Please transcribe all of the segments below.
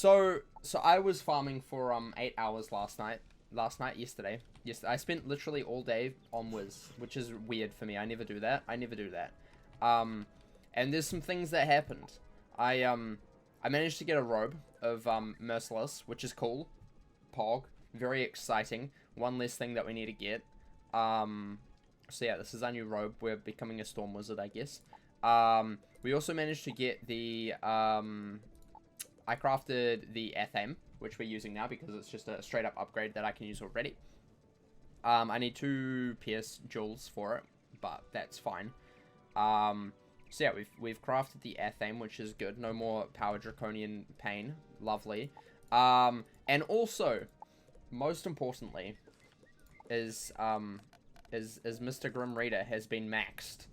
So I was farming for 8 hours yesterday. Yes, I spent literally all day on Wiz, which is weird for me. I never do that. And there's some things that happened. I managed to get a robe of Merciless, which is cool. Pog, very exciting. One less thing that we need to get. So yeah, this is our new robe. We're becoming a Storm Wizard, I guess. We also managed to get the I crafted the Athame, which we're using now because it's just a straight up upgrade that I can use already. I need 2 PS jewels for it, but that's fine. So yeah, we've crafted the Athame, which is good. No more power draconian pain. Lovely. And also, most importantly, is Mr. Grim Reader has been maxed.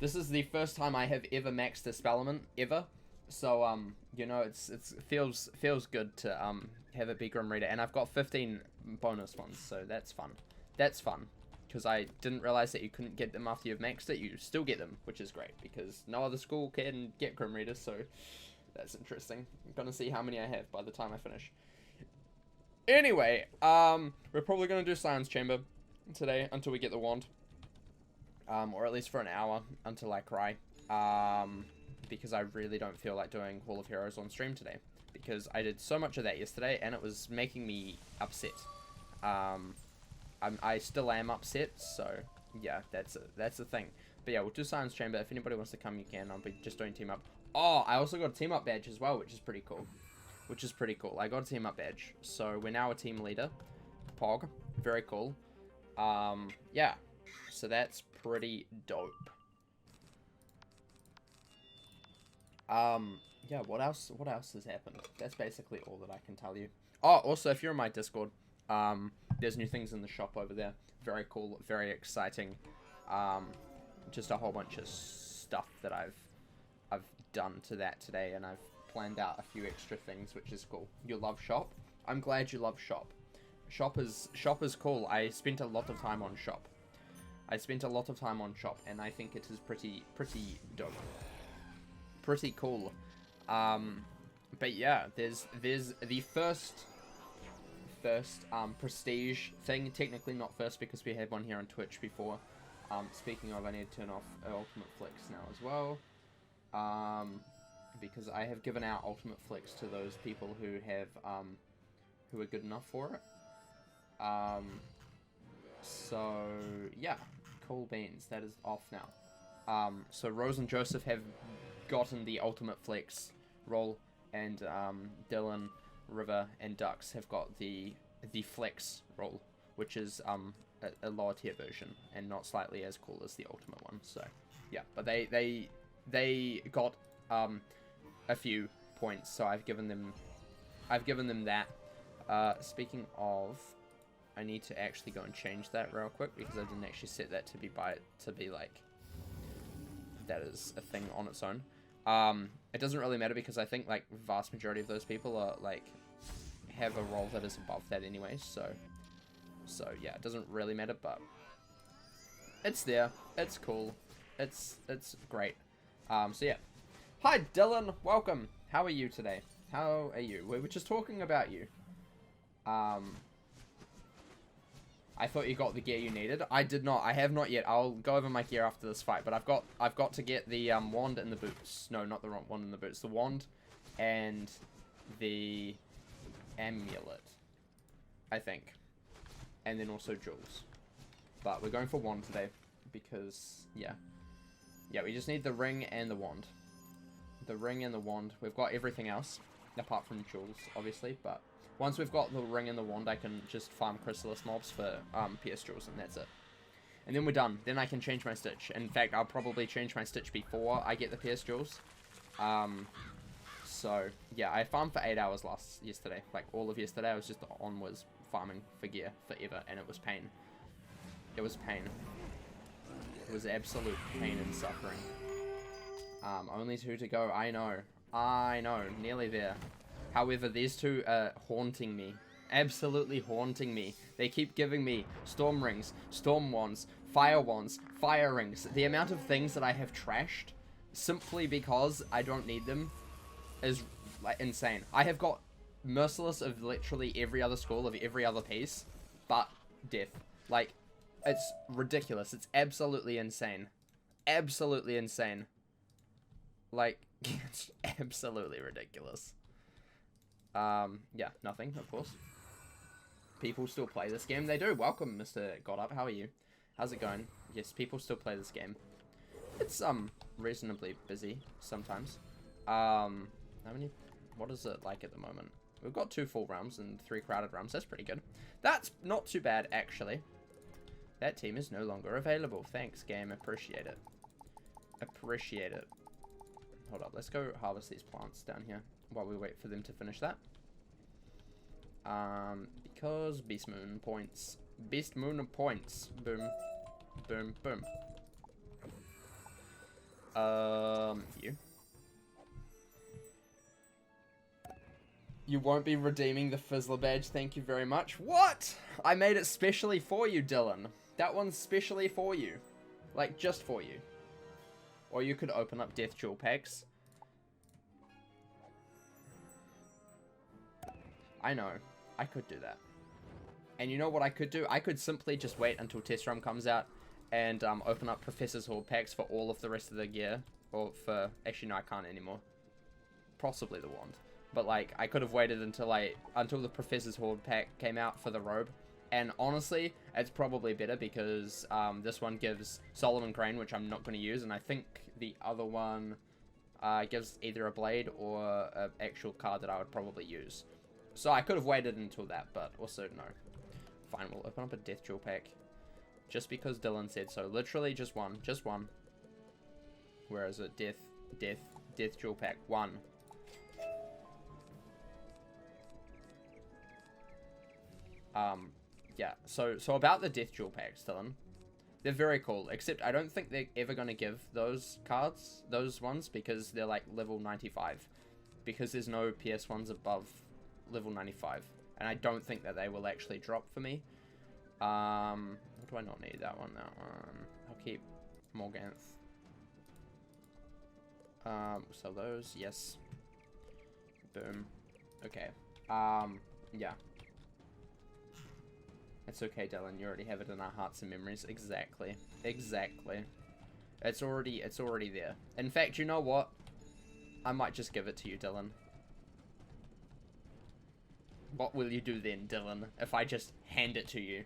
This is the first time I have ever maxed a Spellman ever. So you know, it feels good to have it be Grim Reader, and I've got 15 bonus ones, so that's fun. That's fun, because I didn't realize that you couldn't get them after you've maxed it. You still get them, which is great, because no other school can get Grim Reader, so that's interesting. I'm gonna see how many I have by the time I finish. Anyway, we're probably gonna do Science Chamber today until we get the wand, or at least for an hour until I cry. Because I really don't feel like doing Hall of Heroes on stream today, because I did so much of that yesterday and it was making me upset. I still am upset, so yeah, that's the thing. But yeah, we'll do Science Chamber. If anybody wants to come, you can. I'll be just doing team up. Oh, I also got a team up badge as well, which is pretty cool. I got a team up badge, so we're now a team leader. Pog, very cool. Yeah, so that's pretty dope. Yeah, what else has happened? That's basically all that I can tell you. Oh, also, if you're in my Discord, there's new things in the shop over there. Very cool, very exciting. Just a whole bunch of stuff that I've done to that today, and I've planned out a few extra things, which is cool. You love shop? I'm glad you love shop. Shop is cool. I spent a lot of time on shop. And I think it is pretty dope. Pretty cool. But yeah, there's the first prestige thing. Technically not first, because we had one here on Twitch before. Speaking of, I need to turn off Ultimate Flicks now as well, because I have given out Ultimate Flicks to those people who have who are good enough for it. So yeah, cool beans. That is off now. So Rose and Joseph have gotten the Ultimate Flex roll, and Dylan, River, and Dux have got the Flex roll, which is a lower tier version and not slightly as cool as the Ultimate one. So yeah, but they got a few points, so I've given them that. Speaking of, I need to actually go and change that real quick, because I didn't actually set that to be like that is a thing on its own. It doesn't really matter, because I think like vast majority of those people are like have a role that is above that anyway, so yeah, it doesn't really matter, but it's there, it's cool, it's great. So yeah, hi Dylan, welcome. How are you today? How are you? We were just talking about you. I thought you got the gear you needed. I did not. I have not yet. I'll go over my gear after this fight, but I've got to get the wand and the boots. No, not the wand and the boots. The wand and the amulet, I think, and then also jewels. But we're going for wand today because yeah, we just need the ring and the wand. The ring and the wand. We've got everything else apart from jewels, obviously, but once we've got the ring and the wand, I can just farm chrysalis mobs for PS jewels, and that's it. And then we're done. Then I can change my stitch. In fact, I'll probably change my stitch before I get the PS jewels. So yeah, I farmed for 8 hours yesterday. Like all of yesterday, I was just on was farming for gear forever, and it was pain. It was pain. It was absolute pain and suffering. Only 2 to go. I know, nearly there. However, these 2 are haunting me. Absolutely haunting me. They keep giving me storm rings, storm wands, fire rings. The amount of things that I have trashed simply because I don't need them is like insane. I have got Merciless of literally every other school of every other piece, but Death. Like, it's ridiculous. It's absolutely insane. Absolutely insane. Like, it's absolutely ridiculous. Yeah, nothing, of course. People still play this game. They do. Welcome, Mr. Godup. How are you? How's it going? Yes, people still play this game. It's, reasonably busy sometimes. How many... What is it like at the moment? We've got 2 full realms and 3 crowded realms. That's pretty good. That's not too bad, actually. That team is no longer available. Thanks, game. Appreciate it. Appreciate it. Hold up. Let's go harvest these plants down here while we wait for them to finish that. Because Beast Moon points. Beast Moon points. Boom. Boom, boom. You. You won't be redeeming the Fizzler badge, thank you very much. What? I made it specially for you, Dylan. That one's specially for you. Like, just for you. Or you could open up Death Jewel packs. I know. I could do that. And you know what I could do? I could simply just wait until Test Run comes out and open up Professor's Horde packs for all of the rest of the gear. Or for... Actually, no, I can't anymore. Possibly the wand. But, like, I could have waited until the Professor's Horde pack came out for the robe. And honestly, it's probably better because this one gives Solomon Crane, which I'm not going to use. And I think the other one gives either a blade or an actual card that I would probably use. So I could have waited until that, but also no. Fine, we'll open up a Death Jewel pack. Just because Dylan said so. Literally just one. Just one. Where is it? Death Jewel pack. 1. Yeah, so about the Death Jewel packs, Dylan. They're very cool, except I don't think they're ever going to give those cards, those ones, because they're like level 95. Because there's no PS ones above level 95. And I don't think that they will actually drop for me. What do I not need? That one. I'll keep Morganth. So those, yes. Boom. Okay. Yeah. It's okay, Dylan. You already have it in our hearts and memories. Exactly. Exactly. It's already there. In fact, you know what? I might just give it to you, Dylan. What will you do then, Dylan, if I just hand it to you?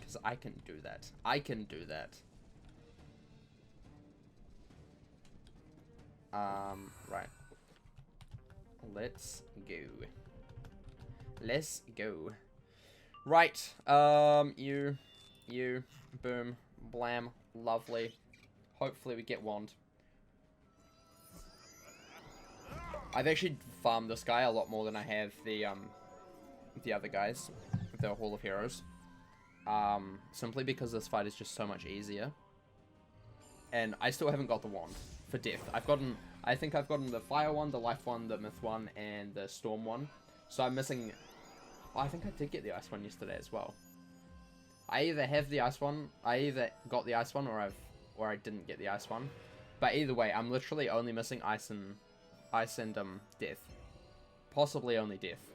Because I can do that. I can do that. Right. Let's go. Let's go. Right. You. Boom. Blam. Lovely. Hopefully we get wand. I've actually farmed this guy a lot more than I have the other guys. The Hall of Heroes. Simply because this fight is just so much easier. And I still haven't got the wand for death. I think I've gotten the fire one, the life one, the myth one, and the storm one. So I'm missing... Oh, I think I did get the ice one yesterday as well. I either have the ice one, I either got the ice one, or I didn't get the ice one. But either way, I'm literally only missing ice and death. Possibly only death.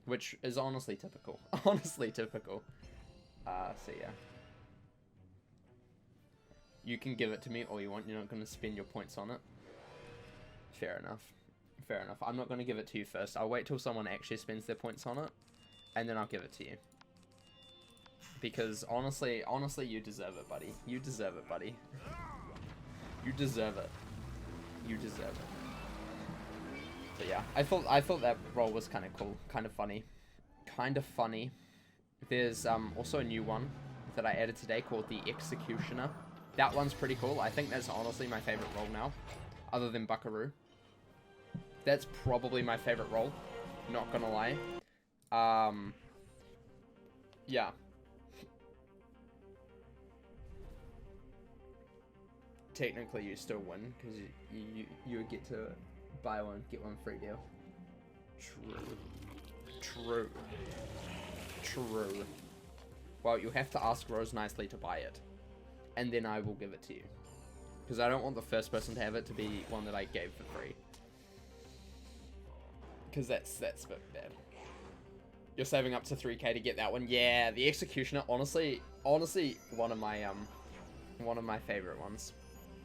Which is honestly typical. Honestly typical. So yeah. You can give it to me all you want. You're not going to spend your points on it. Fair enough. Fair enough. I'm not going to give it to you first. I'll wait till someone actually spends their points on it. And then I'll give it to you. Because honestly, you deserve it, buddy. You deserve it, buddy. You deserve it. You deserve it. But yeah, I thought that role was kind of cool. Kind of funny. Kind of funny. There's also a new one that I added today called the Executioner. That one's pretty cool. I think that's honestly my favorite role now, other than Buckaroo. That's probably my favorite role, not gonna lie. Yeah. Technically, you still win, because you get to buy one, get one free deal. True. True. True. Well, you'll have to ask Rose nicely to buy it. And then I will give it to you. Because I don't want the first person to have it to be one that I gave for free. Because that's a bit bad. You're saving up to 3k to get that one. Yeah, the Executioner, honestly, one of my favorite ones.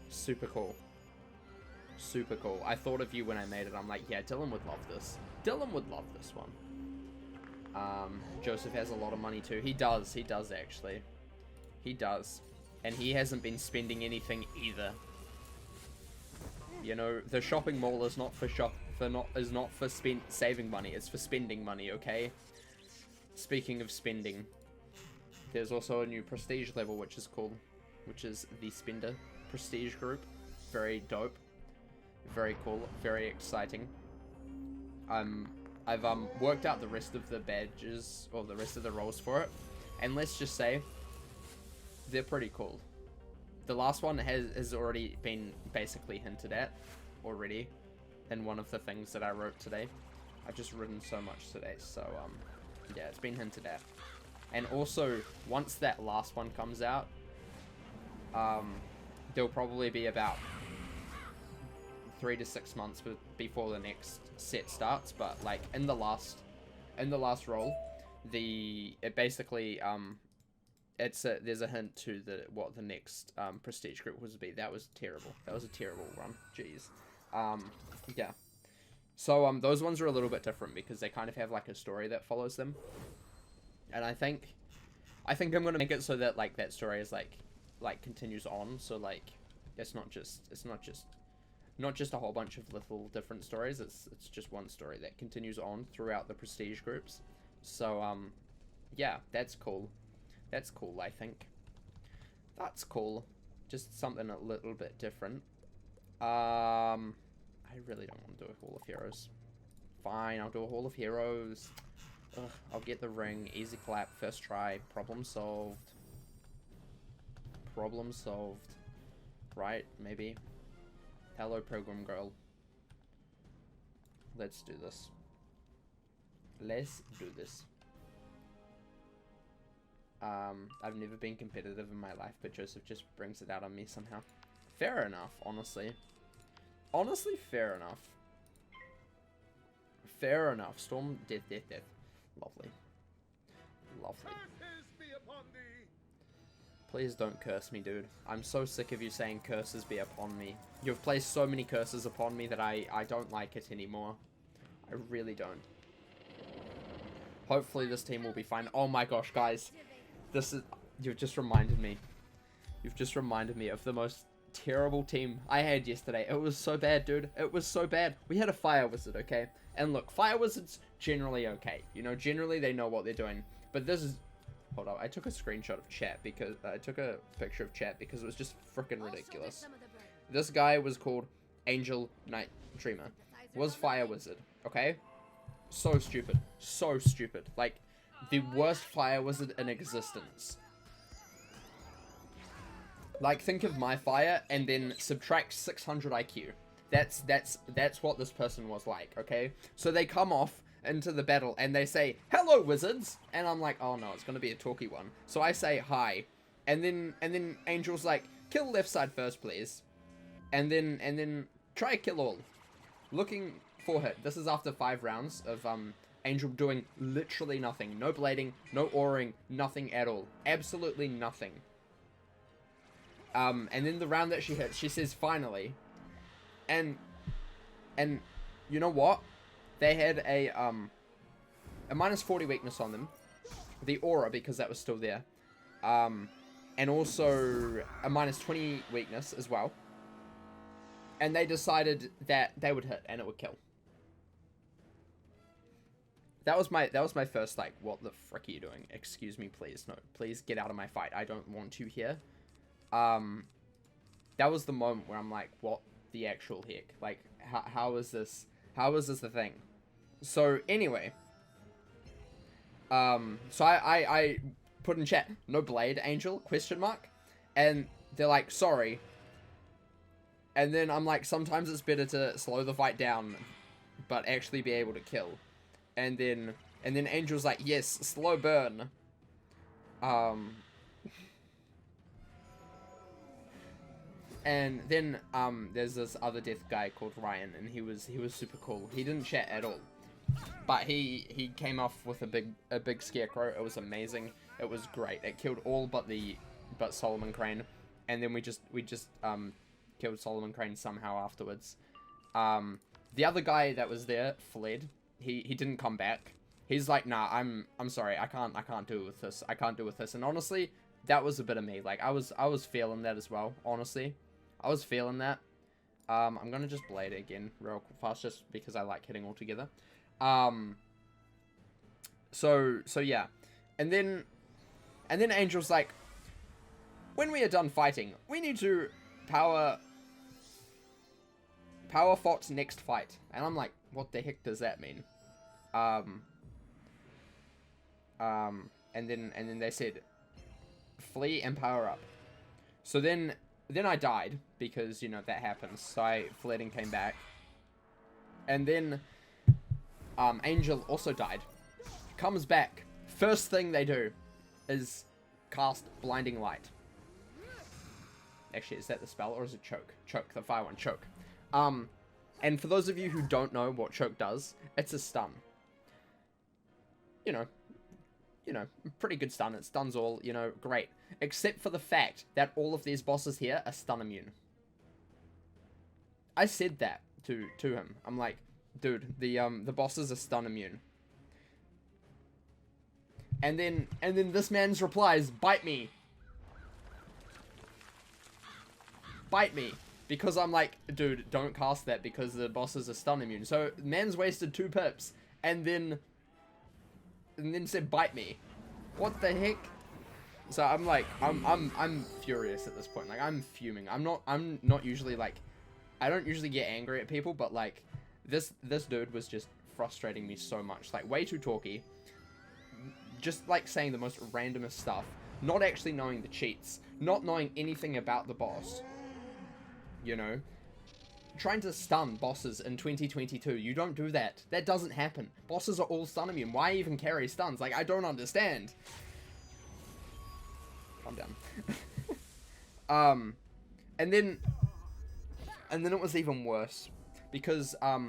Super cool. Super cool. I thought of you when I made it. I'm like, yeah, Dylan would love this. Dylan would love this one. Joseph has a lot of money too. He does actually. He does. And he hasn't been spending anything either. You know, the shopping mall is not for saving money. It's for spending money, okay? Speaking of spending, there's also a new prestige level which is the Spender Prestige group. Very dope. Very cool. Very exciting. I've worked out the rest of the badges or the rest of the roles for it, and let's just say they're pretty cool. The last one has already been basically hinted at already in one of the things that I wrote today. I've just written so much today, so yeah, it's been hinted at. And also, once that last one comes out, there'll probably be about 3 to 6 months before the next set starts. But like in the last role, it basically there's a hint to what the next prestige group was to be. That was terrible. That was a terrible run. Jeez. Yeah. So those ones are a little bit different because they kind of have like a story that follows them. And I think I'm gonna make it so that like that story is like continues on. So like it's not just a whole bunch of little different stories. It's just one story that continues on throughout the prestige groups. So yeah, that's cool. That's cool, I think. That's cool. Just something a little bit different. I really don't want to do a Hall of Heroes. Fine, I'll do a Hall of Heroes. Ugh, I'll get the ring. Easy clap, first try. Problem solved. Problem solved. Right, maybe. Hello, program girl. Let's do this. Let's do this. I've never been competitive in my life, but Joseph just brings it out on me somehow. Fair enough, honestly. Honestly, fair enough. Fair enough. Storm, death. Lovely. Lovely. Please don't curse me, dude. I'm so sick of you saying curses be upon me. You've placed so many curses upon me that I don't like it anymore. I really don't. Hopefully this team will be fine. Oh my gosh, guys. You've just reminded me. You've just reminded me of the most terrible team I had yesterday. It was so bad, dude. It was so bad. We had a fire wizard, okay? And look, fire wizards generally okay. You know, generally they know what they're doing. But this is... Hold up. I took a screenshot of chat because... I took a picture of chat because it was just freaking ridiculous. This guy was called Angel Night Dreamer. Was fire wizard, okay? So stupid. So stupid. Like, the worst fire wizard in existence. Like, think of my fire and then subtract 600 IQ. That's what this person was like, okay? So they come off into the battle and they say, "Hello, wizards!" And I'm like, oh no, it's gonna be a talky one. So I say hi. And then Angel's like, "Kill left side first, please." And then try kill all. Looking for hit. This is after 5 rounds of Angel doing literally nothing. No blading, no auring, nothing at all. Absolutely nothing. And then the round that she hits, she says, "Finally." And you know what? They had a minus 40 weakness on them. The aura, because that was still there. And also a minus 20 weakness as well. And they decided that they would hit and it would kill. That was my first, like, what the frick are you doing? Excuse me, please. No, please get out of my fight. I don't want you here. That was the moment where I'm like, what the actual heck? Like, how is this a thing? So, anyway. So I put in chat, "No blade, Angel, question mark." And they're like, "Sorry." And then I'm like, sometimes it's better to slow the fight down, but actually be able to kill. And then Angel's like, "Yes, slow burn." Um, and then there's this other death guy called Ryan, and he was super cool. He didn't chat at all, but he came off with a big scarecrow. It was amazing. It was great. It killed all but Solomon Crane, and then we just killed Solomon Crane somehow afterwards. The other guy that was there fled. He didn't come back. He's like, nah, I'm sorry, I can't do with this. I can't do with this. And honestly, that was a bit of me. Like, I was feeling that as well, honestly. I was feeling that. I'm gonna just blade it again real fast, just because I like hitting all together. So yeah. And then Angel's like, when we are done fighting, we need to power Fox next fight. And I'm like, what the heck does that mean? And then they said, flee and power up. So then I died, because, you know, that happens. So I fled and came back. And then, Angel also died. Comes back. First thing they do is cast Blinding Light. Actually, is that the spell, or is it Choke? Choke, the fire one, Choke. And for those of you who don't know what Choke does, it's a stun. You know, pretty good stun. It stuns all, you know, great. Except for the fact that all of these bosses here are stun immune. I said that to him. I'm like, dude, the bosses are stun immune. And then this man's replies, bite me. Bite me. Because I'm like, dude, don't cast that because the bosses are stun immune. So man's wasted 2 pips and then said bite me. What the heck? So I'm like, I'm furious at this point. Like, I'm fuming. I'm not usually like, I don't usually get angry at people, but like this dude was just frustrating me so much. Like, way too talky. Just like saying the most randomest stuff, not actually knowing the cheats, not knowing anything about the boss. You know, trying to stun bosses in 2022. You don't do that. That doesn't happen. Bosses are all stun immune. Why even carry stuns? Like, I don't understand. Calm down. And then it was even worse because I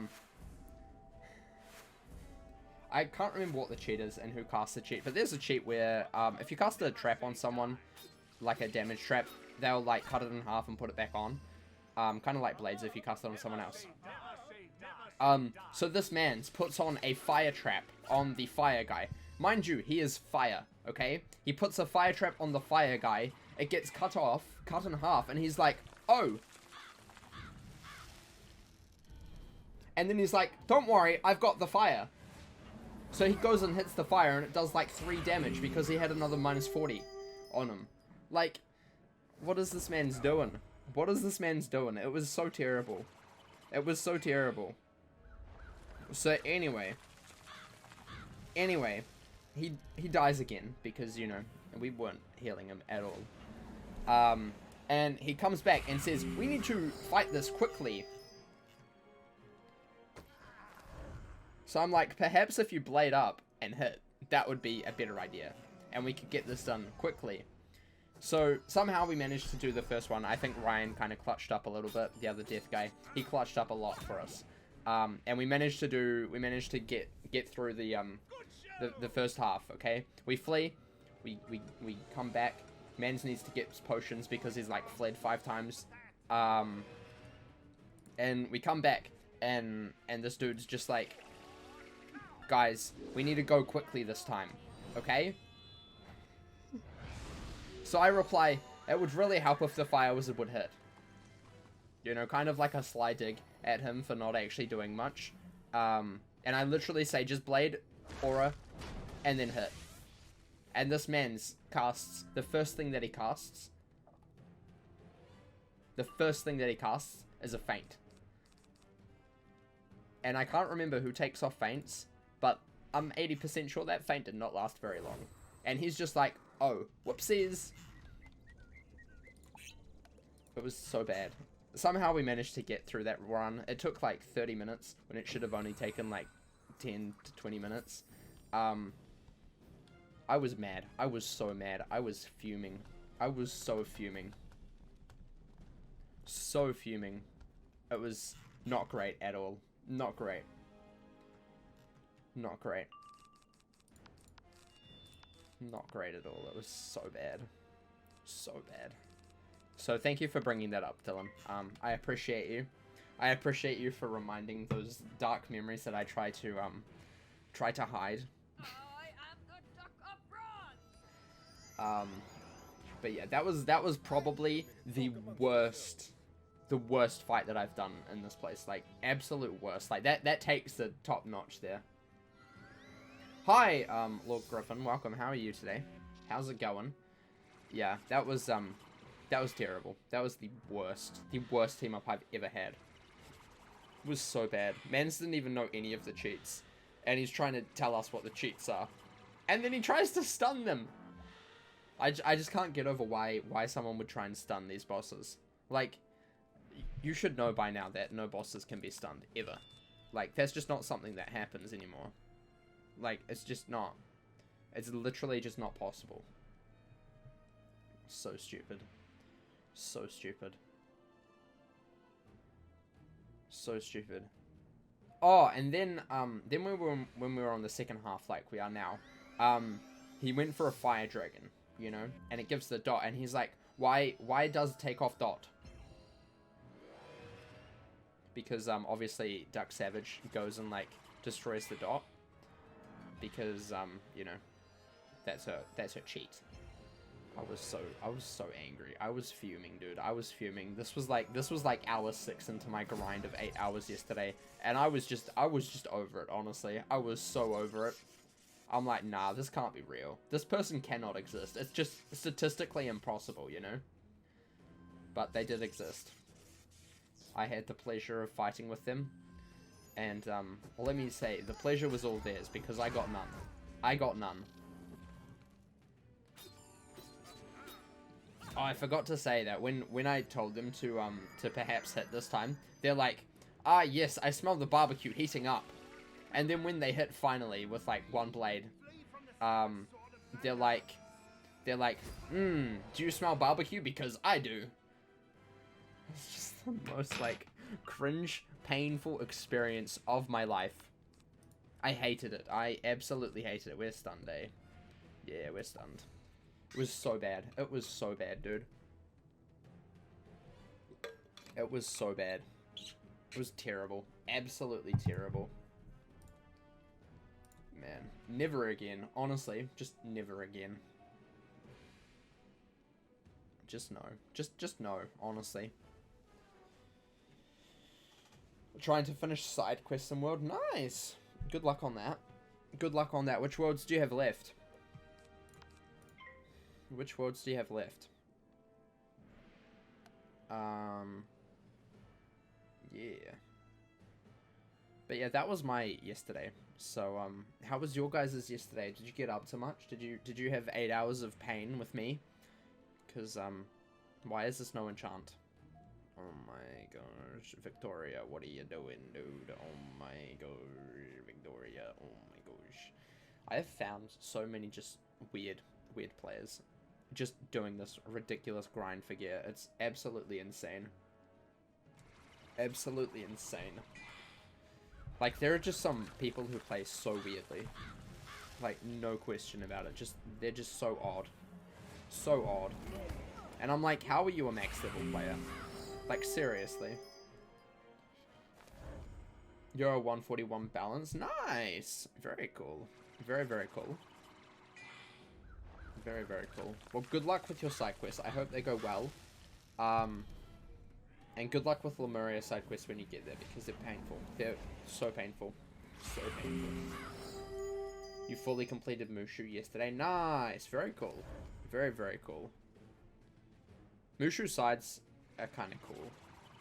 can't remember what the cheat is and who casts the cheat, but there's a cheat where if you cast a trap on someone, like a damage trap, they'll like cut it in half and put it back on. Kind of like blades if you cast it on someone else. So this man puts on a fire trap on the fire guy. Mind you, he is fire, okay? He puts a fire trap on the fire guy. It gets cut in half, and he's like, oh. And then he's like, don't worry, I've got the fire. So he goes and hits the fire, and it does like 3 damage because he had another minus 40 on him. Like, what is this man's doing? What is this man's doing? It was so terrible. It was so terrible. So anyway, he dies again because, you know, we weren't healing him at all. And he comes back and says, we need to fight this quickly. So I'm like, perhaps if you blade up and hit, that would be a better idea. And we could get this done quickly. So somehow we managed to do the first one. I think Ryan kind of clutched up a little bit. The other death guy, he clutched up a lot for us. And we managed to get through the first half. Okay, we flee, we come back. Mans needs to get potions because he's like fled 5 times. And we come back, and this dude's just like, guys, we need to go quickly this time. Okay. So I reply, it would really help if the fire wizard would hit. You know, kind of like a sly dig at him for not actually doing much. And I literally say, just blade, aura, and then hit. And this man's casts, the first thing that he casts is a feint. And I can't remember who takes off feints, but I'm 80% sure that feint did not last very long. And he's just like, oh, whoopsies. It was so bad. Somehow we managed to get through that run. It took like 30 minutes when it should have only taken like 10 to 20 minutes. I I was mad. I was so mad. I was fuming. I was so fuming. So fuming. It was not great at all. Not great. Not great. Not great at all. It was so bad. So bad. So thank you for bringing that up, Dylan. I appreciate you. I appreciate you for reminding those dark memories that I try to hide. But yeah, that was probably the worst fight that I've done in this place. Like, absolute worst. Like, that takes the top notch there. Hi, Lord Griffin. Welcome. How are you today? How's it going? Yeah, that was terrible. That was the worst team up I've ever had. It was so bad. Mans didn't even know any of the cheats, and he's trying to tell us what the cheats are, and then he tries to stun them. I just can't get over why someone would try and stun these bosses. Like, you should know by now that no bosses can be stunned, ever. Like, that's just not something that happens anymore. Like, it's just not. It's literally just not possible. So stupid. So stupid. So stupid. Oh, and then when we were on the second half, like we are now, he went for a fire dragon, you know, and it gives the dot, and he's like, why does it take off dot? Because obviously Duck Savage goes and like destroys the dot, because you know, that's her cheat. I was so angry. I was fuming, dude. I was fuming. This was like hour 6 into my grind of 8 hours yesterday, and I was just over it, honestly. I was so over it. I'm like, nah, this can't be real. This person cannot exist. It's just statistically impossible, you know? But they did exist. I had the pleasure of fighting with them, and well, let me say, the pleasure was all theirs, because I got none. I got none. Oh, I forgot to say that when I told them to perhaps hit this time, they're like, ah, yes, I smell the barbecue heating up. And then when they hit finally with like one blade, they're like, do you smell barbecue? Because I do. It's just the most like cringe, painful experience of my life. I hated it. I absolutely hated it. We're stunned, eh? Yeah, we're stunned. It was so bad. It was so bad, dude. It was so bad. It was terrible. Absolutely terrible. Man, never again. Honestly, just never again. Just no. Just no, honestly. Trying to finish side quests in world. Nice. Good luck on that. Good luck on that. Which worlds do you have left? Which worlds do you have left? Yeah. But yeah, that was my yesterday. So, how was your guys' yesterday? Did you get up to much? Did you have 8 hours of pain with me? Because, why is this no enchant? Oh my gosh, Victoria, what are you doing, dude? Oh my gosh, Victoria, oh my gosh. I have found so many just weird players just doing this ridiculous grind for gear. It's absolutely insane. Absolutely insane. Like, there are just some people who play so weirdly. Like, no question about it. They're just so odd. So odd. And I'm like, how are you a max level player? Like, seriously. You're a 141 balance? Nice! Very cool. Very, very cool. Very, very cool. Well, good luck with your side quests. I hope they go well. And good luck with Lemuria side quests when you get there, because they're painful. They're so painful. So painful. You fully completed Mushu yesterday. Nice! Very cool. Very, very cool. Mushu sides are kind of cool.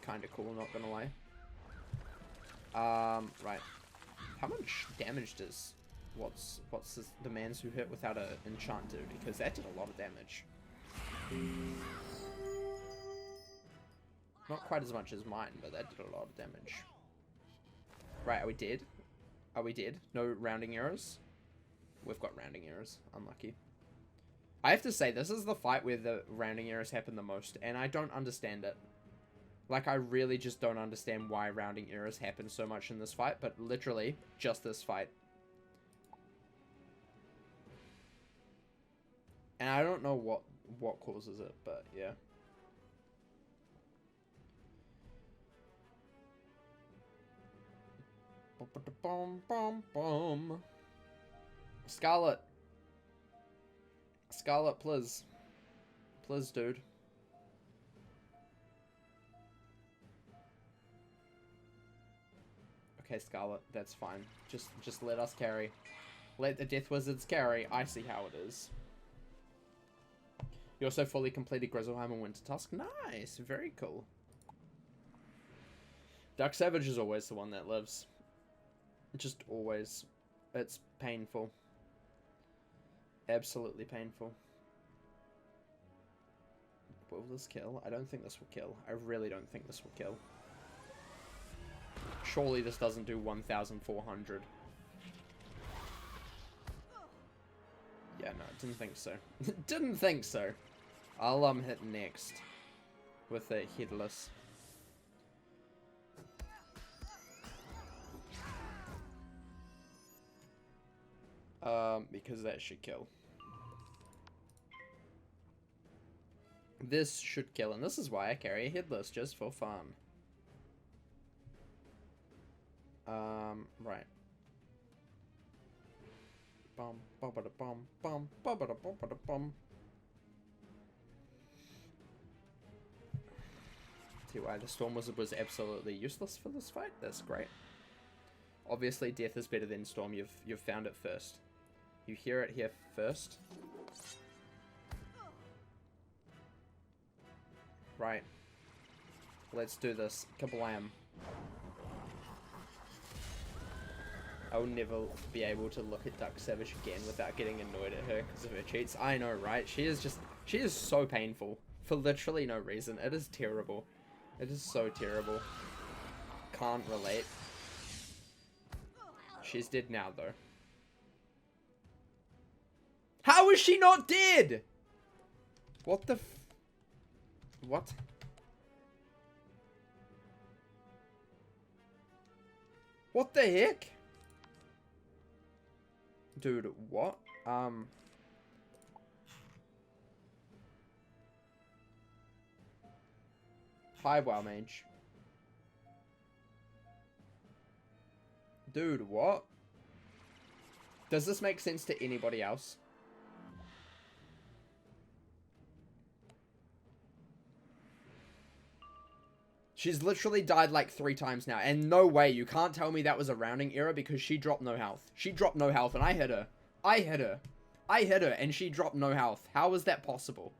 Kind of cool, not gonna lie. Right. How much damage does... What's the man's who hit without an enchant do? Because that did a lot of damage. Not quite as much as mine, but that did a lot of damage. Right, are we dead? Are we dead? No rounding errors? We've got rounding errors. Unlucky. I have to say, this is the fight where the rounding errors happen the most, and I don't understand it. Like, I really just don't understand why rounding errors happen so much in this fight, but literally, just this fight. And I don't know what causes it, but yeah. Scarlet. Scarlet, please. Please, dude. Okay, Scarlet, that's fine. Just let us carry. Let the Death Wizards carry. I see how it is. You also fully completed Grizzleheim and Winter Tusk. Nice, very cool. Dark Savage is always the one that lives. Just always. It's painful. Absolutely painful. Will this kill? I don't think this will kill. I really don't think this will kill. Surely this doesn't do 1,400. Yeah, no, didn't think so. Didn't think so. I'll hit next with a headless. Because that should kill. This should kill, and this is why I carry a headless, just for fun. Right. Bum, ba da bum, bum, ba da bum, ba da bum. See why the Storm Wizard was absolutely useless for this fight. That's great. Obviously, Death is better than Storm. You've found it first. You hear it here first. Right. Let's do this. Kablam. I will never be able to look at Dark Savage again without getting annoyed at her because of her cheats. I know, right? She is so painful for literally no reason. It is terrible. It is so terrible. Can't relate. She's dead now, though. How is she not dead? What the what? What the heck? Dude, what? Hi, WoW Mage. Dude, what? Does this make sense to anybody else? She's literally died like 3 times now. And no way, you can't tell me that was a rounding error because she dropped no health. She dropped no health and I hit her. I hit her. I hit her and she dropped no health. How is that possible?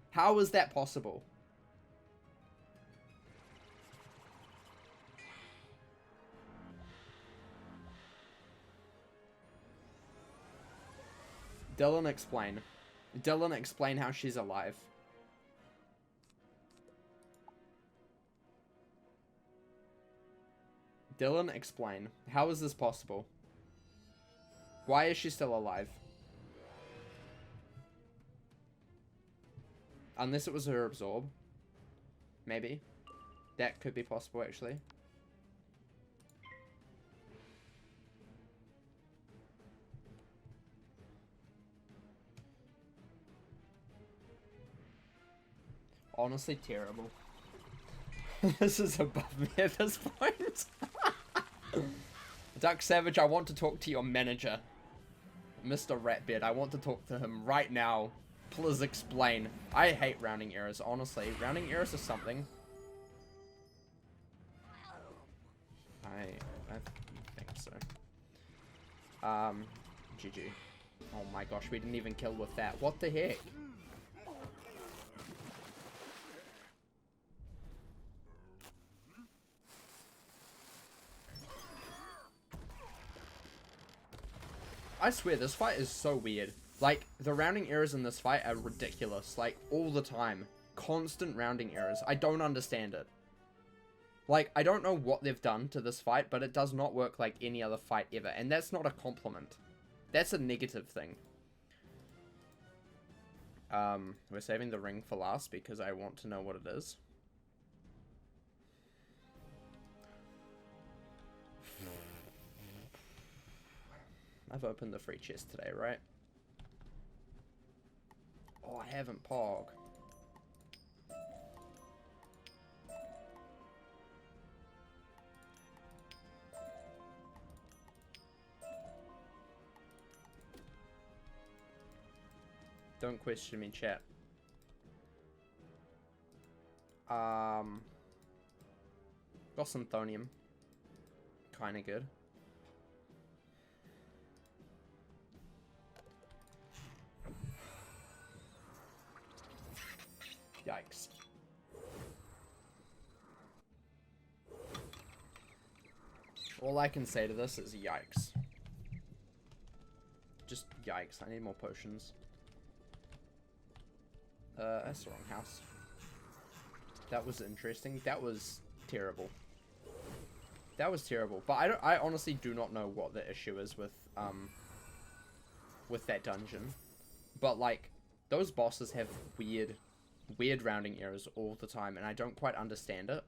How is that possible? Dylan, explain. Dylan, explain how she's alive. Dylan, explain. How is this possible? Why is she still alive? Unless it was her absorb. Maybe. That could be possible, actually. Honestly, terrible. This is above me at this point. Dark Savage, I want to talk to your manager. Mr. Ratbed, I want to talk to him right now. Please explain. I hate rounding errors, honestly. Rounding errors is something. I think so. GG. Oh my gosh, we didn't even kill with that. What the heck? I swear, this fight is so weird. Like, the rounding errors in this fight are ridiculous. Like, all the time. Constant rounding errors. I don't understand it. Like, I don't know what they've done to this fight, but it does not work like any other fight ever. And that's not a compliment. That's a negative thing. We're saving the ring for last because I want to know what it is. I've opened the free chest today, right? Oh, I haven't, Pog. Don't question me, chat. Got some thonium. Kinda good. Yikes. All I can say to this is yikes. Just yikes. I need more potions. That's the wrong house. That was interesting. That was terrible. That was terrible. But I honestly do not know what the issue is with that dungeon. But like, those bosses have weird rounding errors all the time, and I don't quite understand it.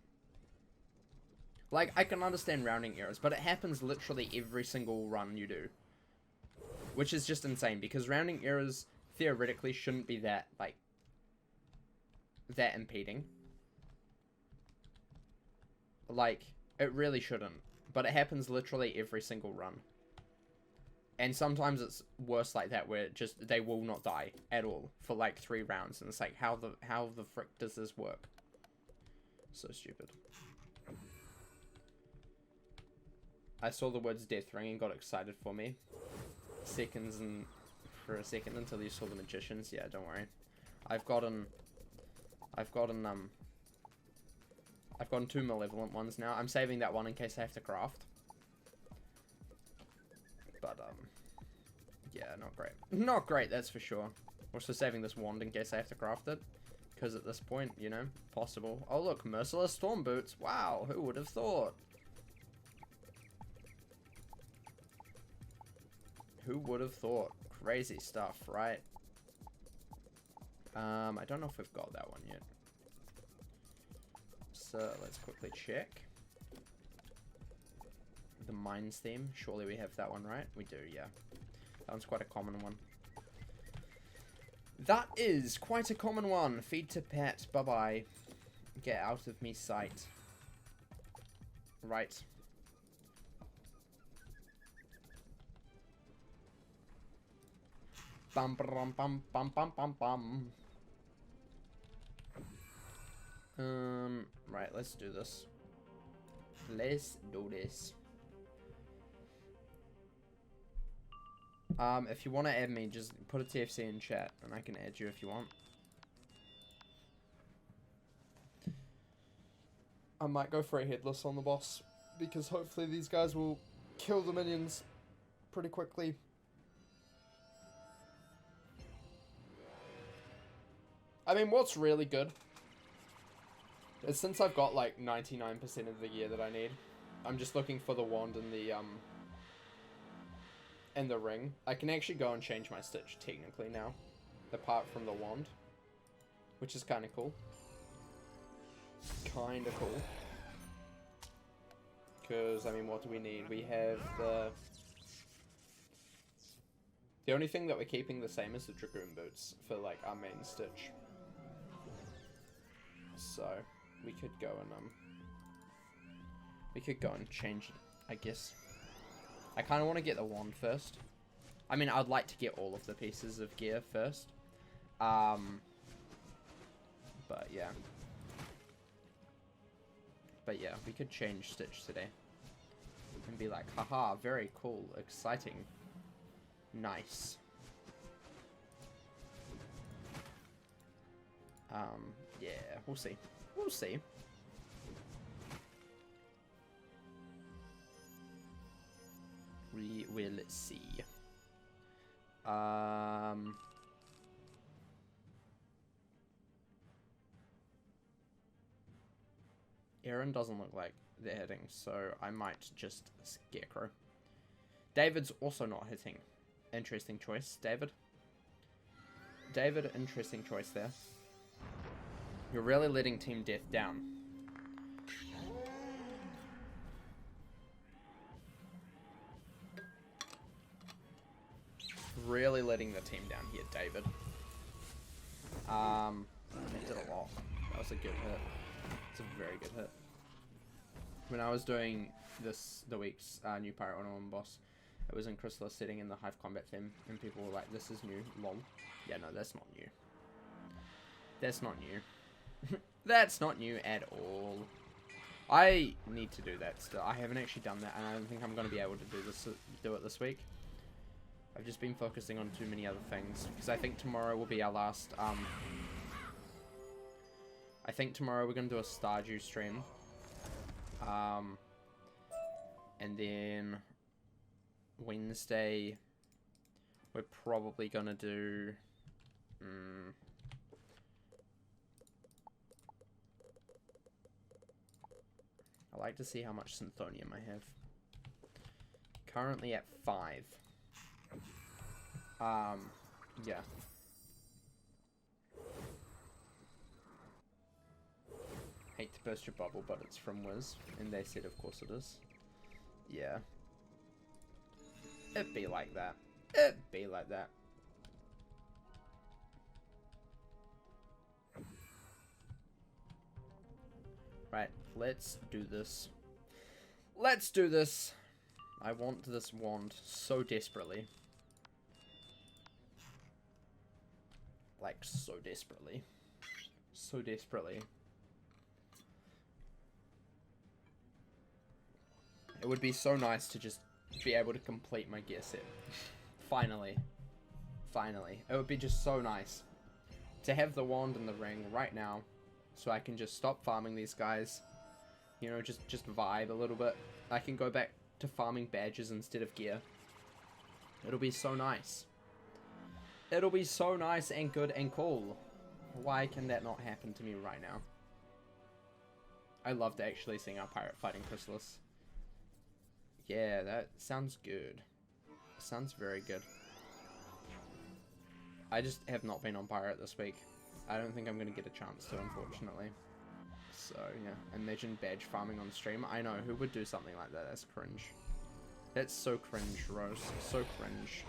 Like, I can understand rounding errors, but it happens literally every single run you do. Which is just insane, because rounding errors theoretically shouldn't be that, like, that impeding. Like, it really shouldn't. But it happens literally every single run. And sometimes it's worse like that, where just they will not die at all for like 3 rounds, and it's like, how the frick does this work? So stupid. I saw the words death ring and got excited for me. For a second until you saw the magicians. Yeah, don't worry. I've gotten 2 malevolent ones now. I'm saving that one in case I have to craft. But, yeah, not great. Not great, that's for sure. Also saving this wand in case I have to craft it. Because at this point, you know, possible. Oh, look, Merciless Storm Boots. Wow, who would have thought? Who would have thought? Crazy stuff, right? I don't know if we've got that one yet. So, let's quickly check. The Mines theme. Surely we have that one, right? We do, yeah. That one's quite a common one. That is quite a common one. Feed to pet. Bye-bye. Get out of me sight. Right. Bum bum bum bum bum bum bum. Right, let's do this. Let's do this. If you want to add me, just put a TFC in chat, and I can add you if you want. I might go for a headless on the boss, because hopefully these guys will kill the minions pretty quickly. I mean, what's really good is since I've got like 99% of the gear that I need, I'm just looking for the wand and the ring. I can actually go and change my stitch technically now, apart from the wand, which is kind of cool. Kind of cool. Because, I mean, what do we need? We have the only thing that we're keeping the same is the Dragoon Boots for, like, our main stitch. So, we could go and change it, I guess. I kind of want to get the wand first. I mean, I'd like to get all of the pieces of gear first. But, yeah. But, yeah, we could change Stitch today. And be like, haha, very cool, exciting, nice. Yeah, we'll see. We'll see. We will see. Aaron doesn't look like they're hitting, so I might just Scarecrow. David's also not hitting. Interesting choice, David. David, interesting choice there. You're really letting Team Death down. Really letting the team down here, David. It did a lot. That was a good hit. It's a very good hit. When I was doing the week's new Pirate 101 boss, it was in Chrysalis sitting in the Hive Combat theme, and people were like, this is new, lol. Yeah, no, that's not new. That's not new. That's not new at all. I need to do that still. I haven't actually done that, and I don't think I'm going to be able to do it this week. I've just been focusing on too many other things, because I think tomorrow will be our last, I think tomorrow we're going to do a Stardew stream. And then Wednesday, we're probably going to do, I like to see how much Synthonium I have. Currently at 5. Yeah. Hate to burst your bubble, but it's from Wiz, and they said of course it is. Yeah. It'd be like that. It'd be like that. Right, let's do this. Let's do this! I want this wand so desperately. Like, so desperately. So desperately. It would be so nice to just be able to complete my gear set. Finally. Finally. It would be just so nice to have the wand and the ring right now, so I can just stop farming these guys. You know, just vibe a little bit. I can go back to farming badges instead of gear. It'll be so nice. It'll be so nice and good and cool. Why can that not happen to me right now? I loved actually seeing our pirate fighting Chrysalis. Yeah, that sounds good. Sounds very good. I just have not been on pirate this week. I don't think I'm going to get a chance to, unfortunately. So, yeah. Imagine badge farming on stream. I know, who would do something like that? That's cringe. That's so cringe, Rose. So cringe.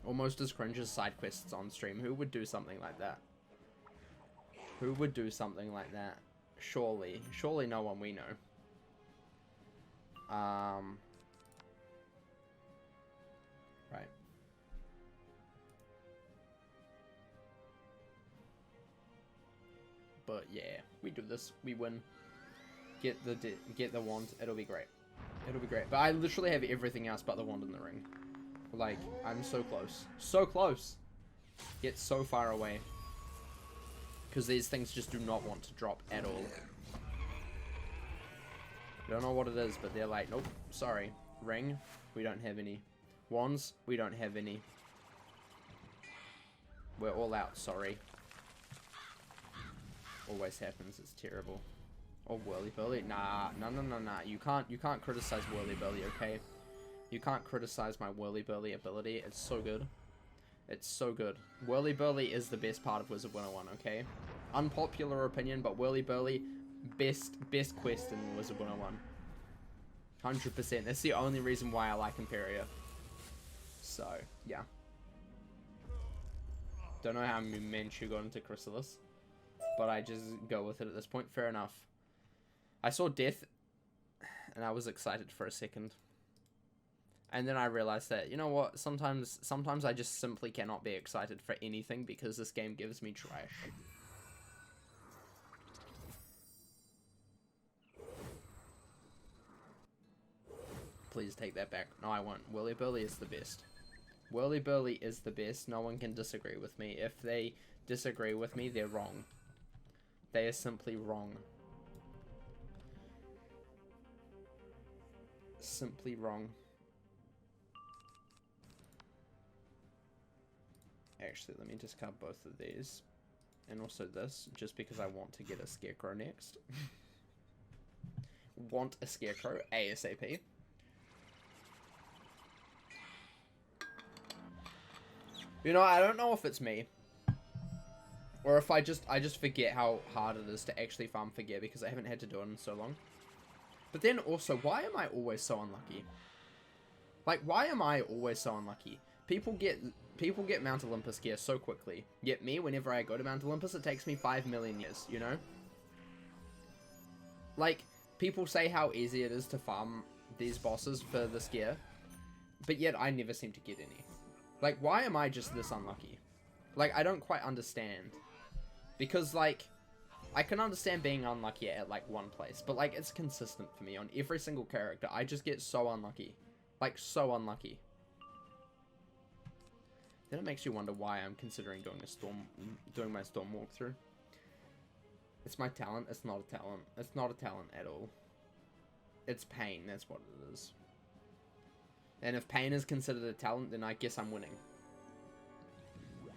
Almost as cringe as side quests on stream. Who would do something like that? Who would do something like that? Surely. Surely no one we know. Right. But yeah, we do this. We win. Get the wand. It'll be great. It'll be great. But I literally have everything else but the wand and the ring. Like, I'm so close. So close! Yet so far away. Because these things just do not want to drop at all. Don't know what it is, but they're like, nope, sorry. Ring, we don't have any. Wands, we don't have any. We're all out, sorry. Always happens, it's terrible. Oh, whirly-burly? Nah. You can't criticize whirly-burly, okay? You can't criticize my whirly-burly ability. It's so good. It's so good. Whirly-burly is the best part of Wizard 101, okay? Unpopular opinion, but whirly-burly, best quest in Wizard 101. 100%. That's the only reason why I like Imperia. So, yeah. Don't know how Manchu got into Chrysalis, but I just go with it at this point. Fair enough. I saw Death, and I was excited for a second. And then I realized that, you know what, sometimes I just simply cannot be excited for anything because this game gives me trash. Please take that back. No, I won't. Whirly-burly is the best. Whirly-burly is the best. No one can disagree with me. If they disagree with me, they're wrong. They are simply wrong. Simply wrong. Actually, let me discard both of these. And also this, just because I want to get a scarecrow next. Want a scarecrow ASAP. You know, I don't know if it's me. Or if I just forget how hard it is to actually farm for gear because I haven't had to do it in so long. But then also, why am I always so unlucky? Like, why am I always so unlucky? People get Mount Olympus gear so quickly. Yet me, whenever I go to Mount Olympus, it takes me 5 million years, you know? Like, people say how easy it is to farm these bosses for this gear. But yet, I never seem to get any. Like, why am I just this unlucky? Like, I don't quite understand. Because, like, I can understand being unlucky at, like, one place. But, like, it's consistent for me on every single character. I just get so unlucky. Like, so unlucky. Then it makes you wonder why I'm considering doing my storm walkthrough. It's my talent. It's not a talent. It's not a talent at all. It's pain. That's what it is. And if pain is considered a talent, then I guess I'm winning.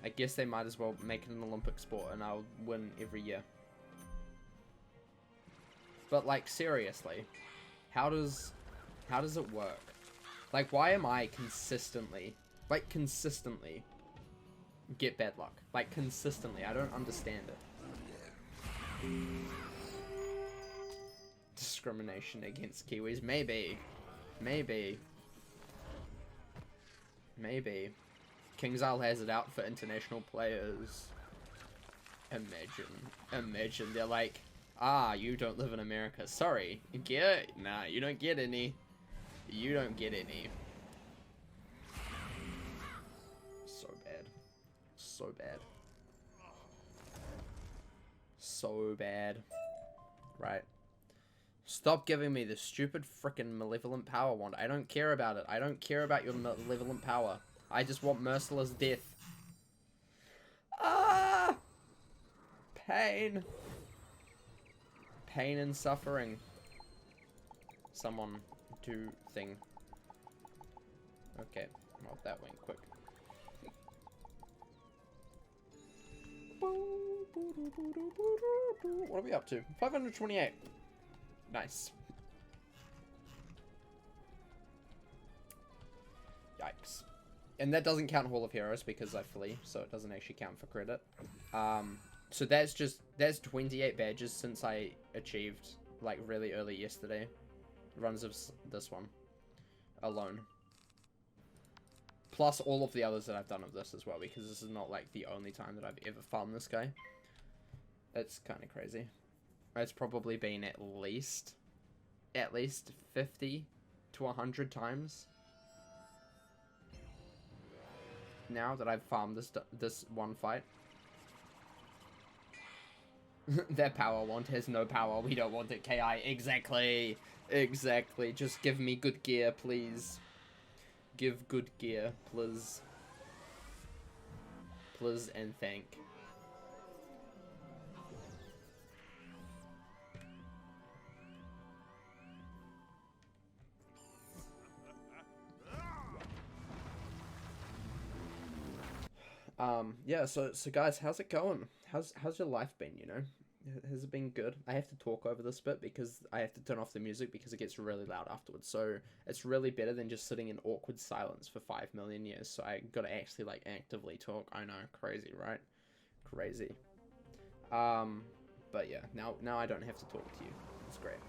I guess they might as well make it an Olympic sport and I'll win every year. But, like, seriously, how does it work? Like, why am I consistently get bad luck? Like, consistently. I don't understand it. Discrimination against Kiwis? Maybe. Maybe. Maybe. King's Isle has it out for international players. Imagine. They're like, ah, you don't live in America. Sorry. Get? Nah, you don't get any. You don't get any. So bad. So bad. So bad. Right. Stop giving me this stupid frickin' malevolent power wand. I don't care about it. I don't care about your malevolent power. I just want merciless death. Ah! Pain. Pain and suffering. Someone do thing. Okay. Well, that went quick. What are we up to? 528. Nice. Yikes. And that doesn't count Hall of Heroes because I flee, so it doesn't actually count for credit. So that's 28 badges since I achieved, like, really early yesterday. Runs of this one. Alone. Plus all of the others that I've done of this as well, because this is not, like, the only time that I've ever farmed this guy. It's kind of crazy. It's probably been at least 50 to 100 times now that I've farmed this one fight. That power wand has no power. We don't want it, KI. Exactly. Exactly. Just give me good gear, please. Give good gear, please. Please and thank. Yeah, so guys, how's it going? How's your life been, you know? Has it been good? I have to talk over this bit because I have to turn off the music because it gets really loud afterwards. So it's really better than just sitting in awkward silence for 5 million years. So I gotta actually, like, actively talk. I know, crazy, right? Crazy. But yeah, now I don't have to talk to you. It's great.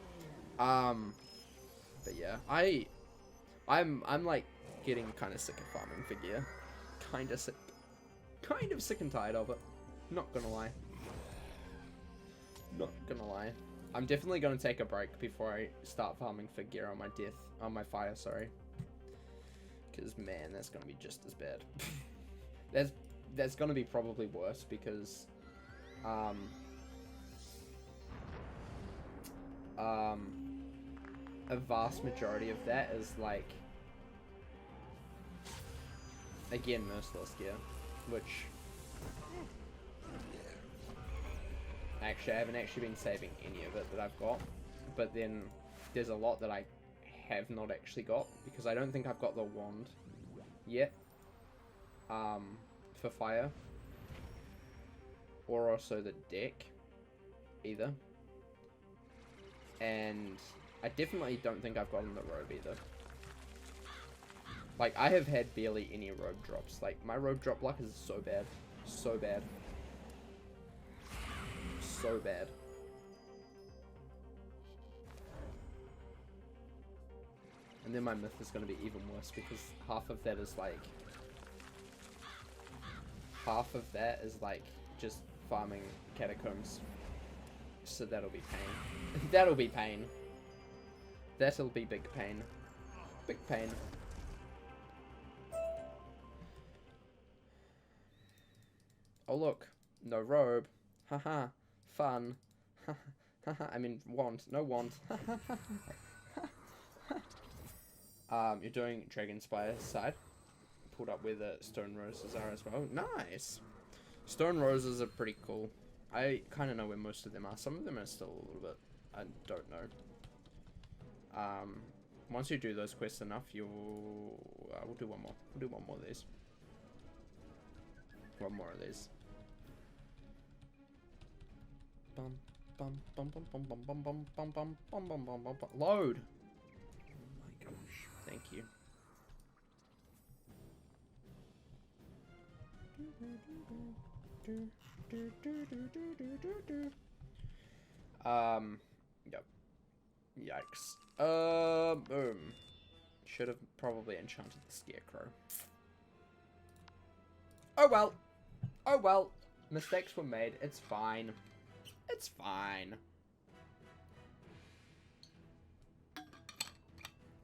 But yeah, I'm like getting kind of sick of farming for gear. Kind of sick and tired of it. Not gonna lie. Not gonna lie. I'm definitely gonna take a break before I start farming for gear on my fire, sorry. Because, man, that's gonna be just as bad. that's gonna be probably worse because, a vast majority of that is, like, again, merciless gear, which, actually, I haven't actually been saving any of it that I've got, but then there's a lot that I have not actually got, because I don't think I've got the wand yet, for fire, or also the deck, either, and I definitely don't think I've gotten the robe either. Like, I have had barely any robe drops. Like, my robe drop luck is so bad. So bad. So bad. And then my myth is going to be even worse because half of that is like... Half of that is like just farming catacombs. So that'll be pain. That'll be pain. That'll be big pain. Big pain. Oh look, no robe. Haha, fun. Haha, I mean want, no want. You're doing Dragonspire side. Pulled up where the stone roses are as well. Nice. Stone roses are pretty cool. I kind of know where most of them are. Some of them are still a little bit. I don't know. Once you do those quests enough, you'll. We'll do one more. We'll do one more of these. One more of these. Bum bum bum bum bum bum bum bum bum bum bum bum bum bum. Load. Oh my gosh! Thank you. Yep. Yikes. Boom. Should have probably enchanted the scarecrow. Oh well. Oh well. Mistakes were made. It's fine. It's fine.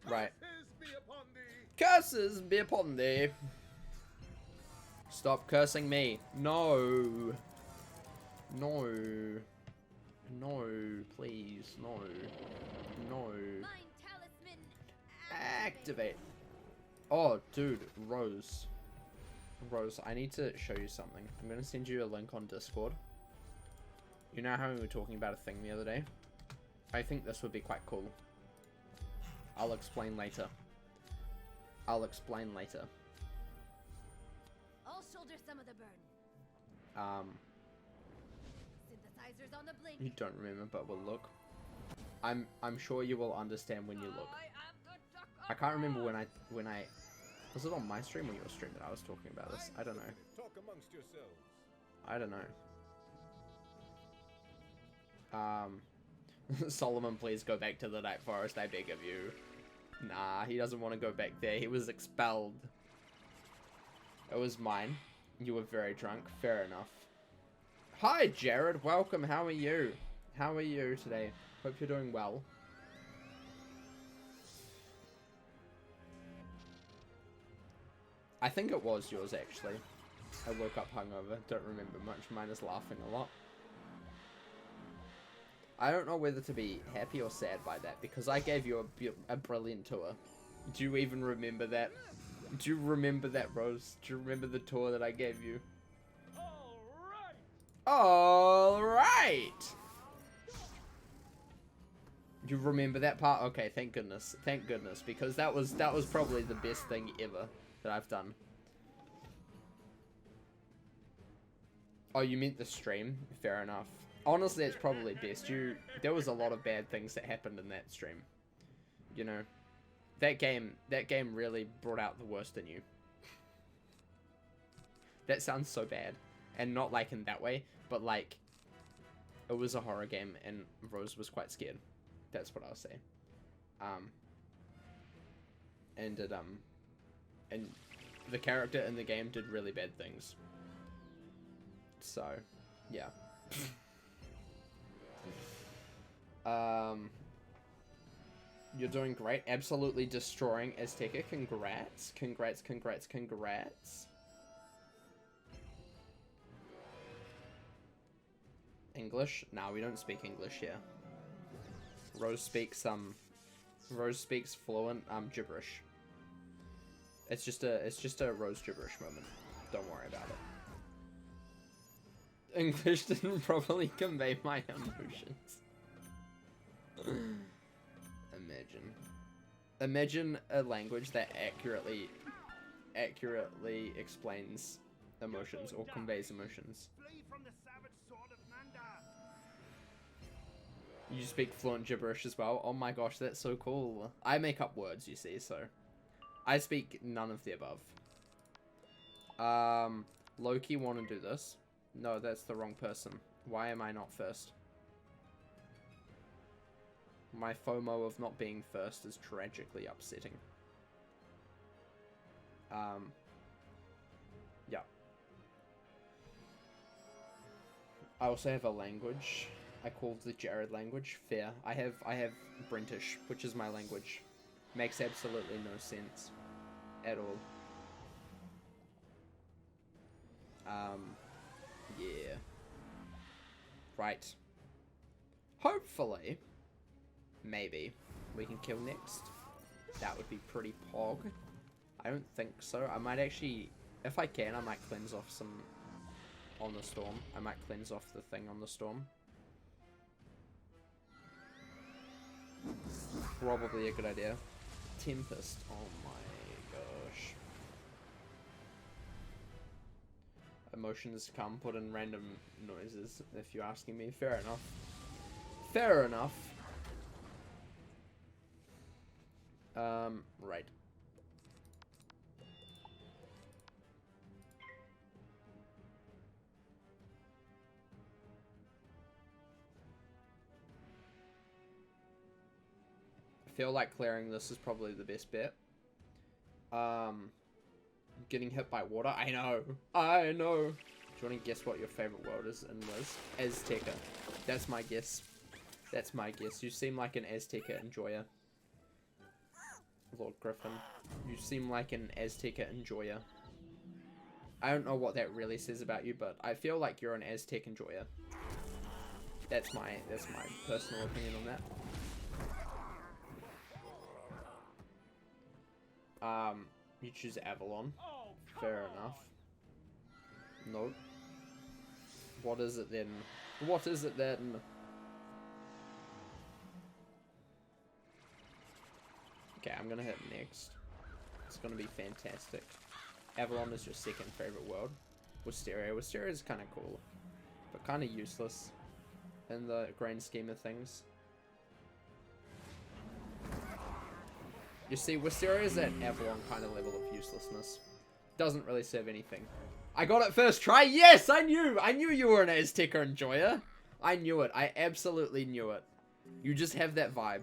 Right. Curses be upon thee. Stop cursing me. No. No. No, please. No. No. Activate. Oh, dude. Rose. Rose, I need to show you something. I'm going to send you a link on Discord. You know how we were talking about a thing the other day? I think this would be quite cool. I'll explain later. I'll explain later. I'll shoulder some of the burn. Synthesizers on the blink. You don't remember, but we'll look. I'm sure you will understand when you look. I can't remember when I was it on my stream or your stream that I was talking about this? I don't know. Talk amongst yourselves. I don't know. Solomon, please go back to the Night Forest, I beg of you. Nah, he doesn't want to go back there. He was expelled. It was mine. You were very drunk. Fair enough. Hi, Jared. Welcome. How are you? How are you today? Hope you're doing well. I think it was yours, actually. I woke up hungover. Don't remember much. Mine is laughing a lot. I don't know whether to be happy or sad by that, because I gave you a brilliant tour. Do you even remember that? Do you remember that, Rose? Do you remember the tour that I gave you? Alright! Do you remember that part? Okay, thank goodness. Thank goodness, because that was probably the best thing ever that I've done. Oh, you meant the stream? Fair enough. Honestly, it's probably best. There was a lot of bad things that happened in that stream. You know, that game really brought out the worst in you. That sounds so bad, and not like in that way, but like it was a horror game, and Rose was quite scared. That's what I'll say. And the character in the game did really bad things. So, yeah. You're doing great. Absolutely destroying Azteca. Congrats. Congrats, congrats, congrats. English? No, we don't speak English here. Rose speaks fluent gibberish. It's just a Rose gibberish moment. Don't worry about it. English didn't properly convey my emotions. Imagine a language that accurately explains emotions or conveys emotions. You speak fluent gibberish as well? Oh my gosh, that's so cool. I make up words, you see, so I speak none of the above. Loki want to do this. No, that's the wrong person. Why am I not first? My FOMO of not being first is tragically upsetting. Yeah. I also have a language. I call the Jared language. Fair. I have British, which is my language. Makes absolutely no sense. At all. Yeah. Right. Hopefully, maybe, we can kill next. That would be pretty pog. I don't think so. I might actually, if I can, I might cleanse off some on the storm. I might cleanse off the thing on the storm. Probably a good idea. Tempest. Oh my gosh. Emotions come, put in random noises, if you're asking me. Fair enough. Fair enough. Right. I feel like clearing this is probably the best bet. Getting hit by water. I know. I know. Do you want to guess what your favorite world is in Wiz? Azteca. That's my guess. That's my guess. You seem like an Azteca enjoyer. Lord Griffin. You seem like an Azteca enjoyer. I don't know what that really says about you, but I feel like you're an Aztec enjoyer. That's my personal opinion on that. You choose Avalon. Fair enough. Nope. What is it then? What is it then? Okay, I'm gonna hit next. It's gonna be fantastic. Avalon is your second favorite world. Wisteria. Wisteria is kind of cool, but kind of useless in the grand scheme of things. You see, Wisteria is at Avalon kind of level of uselessness. Doesn't really serve anything. I got it first try. Yes, I knew. I knew you were an Azteca enjoyer. I knew it. I absolutely knew it. You just have that vibe.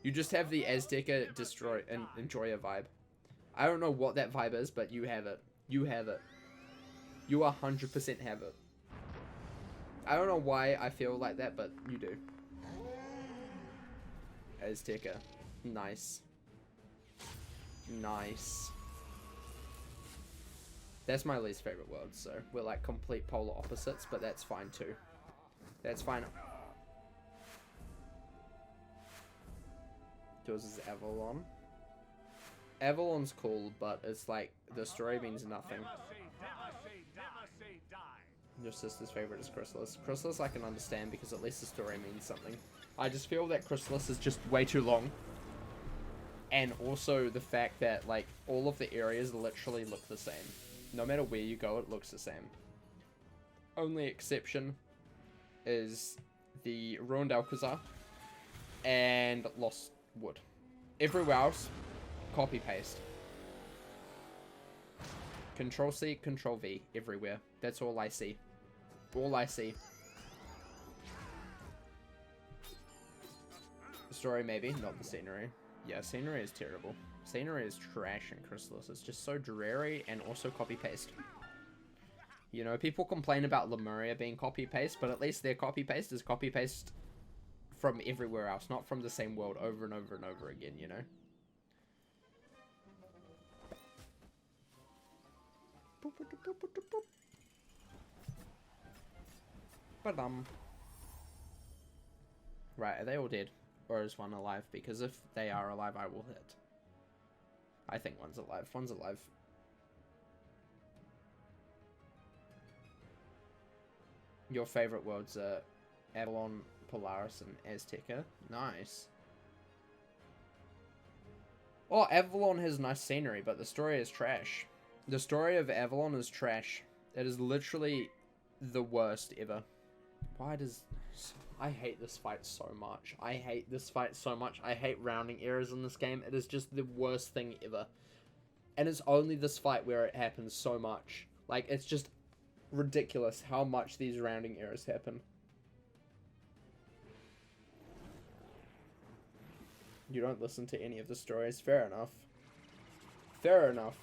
You just have the Azteca enjoyer vibe. I don't know what that vibe is, but you have it. You have it. You 100% have it. I don't know why I feel like that, but you do. Azteca. Nice. Nice. That's my least favorite world, so we're like complete polar opposites, but that's fine too. That's fine. Yours is Avalon. Avalon's cool, but it's like the story means nothing. Your sister's favorite is Chrysalis. Chrysalis I can understand because at least the story means something. I just feel that Chrysalis is just way too long. And also the fact that like all of the areas literally look the same. No matter where you go, it looks the same. Only exception is the Ruined Alcazar and Lost Wood. Everywhere else, copy paste. Control C, Control V, everywhere. That's all I see. All I see. The story maybe, not the scenery. Yeah, scenery is terrible. Scenery is trash in Chrysalis. It's just so dreary and also copy-paste. You know, people complain about Lemuria being copy-paste, but at least their copy-paste is copy-paste from everywhere else, not from the same world over and over and over again, you know? Ba-dum. Right, are they all dead? Or is one alive? Because if they are alive, I will hit. I think one's alive. One's alive. Your favorite worlds are Avalon, Polaris, and Azteca. Nice. Oh, Avalon has nice scenery, but the story is trash. The story of Avalon is trash. It is literally the worst ever. Why does... I hate this fight so much. I hate this fight so much. I hate rounding errors in this game. It is just the worst thing ever. And it's only this fight where it happens so much. Like, it's just ridiculous how much these rounding errors happen. You don't listen to any of the stories. Fair enough. Fair enough.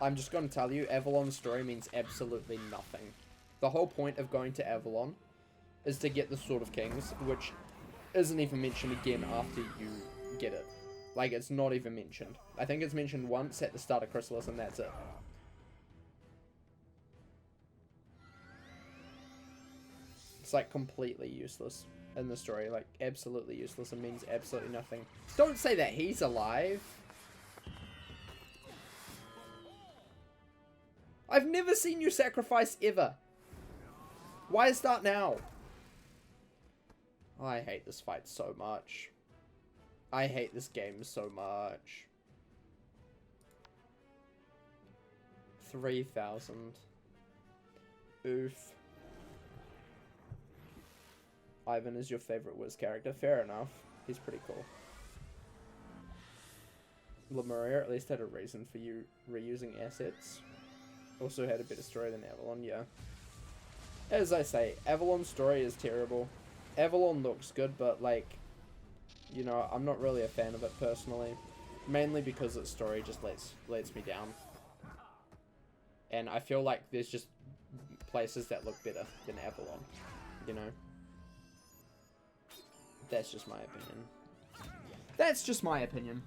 I'm just going to tell you, Avalon's story means absolutely nothing. The whole point of going to Avalon is to get the Sword of Kings, which isn't even mentioned again after you get it. Like, it's not even mentioned. I think it's mentioned once at the start of Chrysalis, and that's it. It's, like, completely useless in the story. Like, absolutely useless and means absolutely nothing. Don't say that he's alive. I've never seen you sacrifice ever. Why start now? I hate this fight so much. I hate this game so much. 3,000. Oof. Ivan is your favorite Wiz character. Fair enough. He's pretty cool. Lemuria at least had a reason for you reusing assets. Also had a better story than Avalon, yeah. As I say, Avalon's story is terrible. Avalon looks good, but like, you know, I'm not really a fan of it personally. Mainly because its story just lets me down. And I feel like there's just places that look better than Avalon, you know. That's just my opinion. That's just my opinion.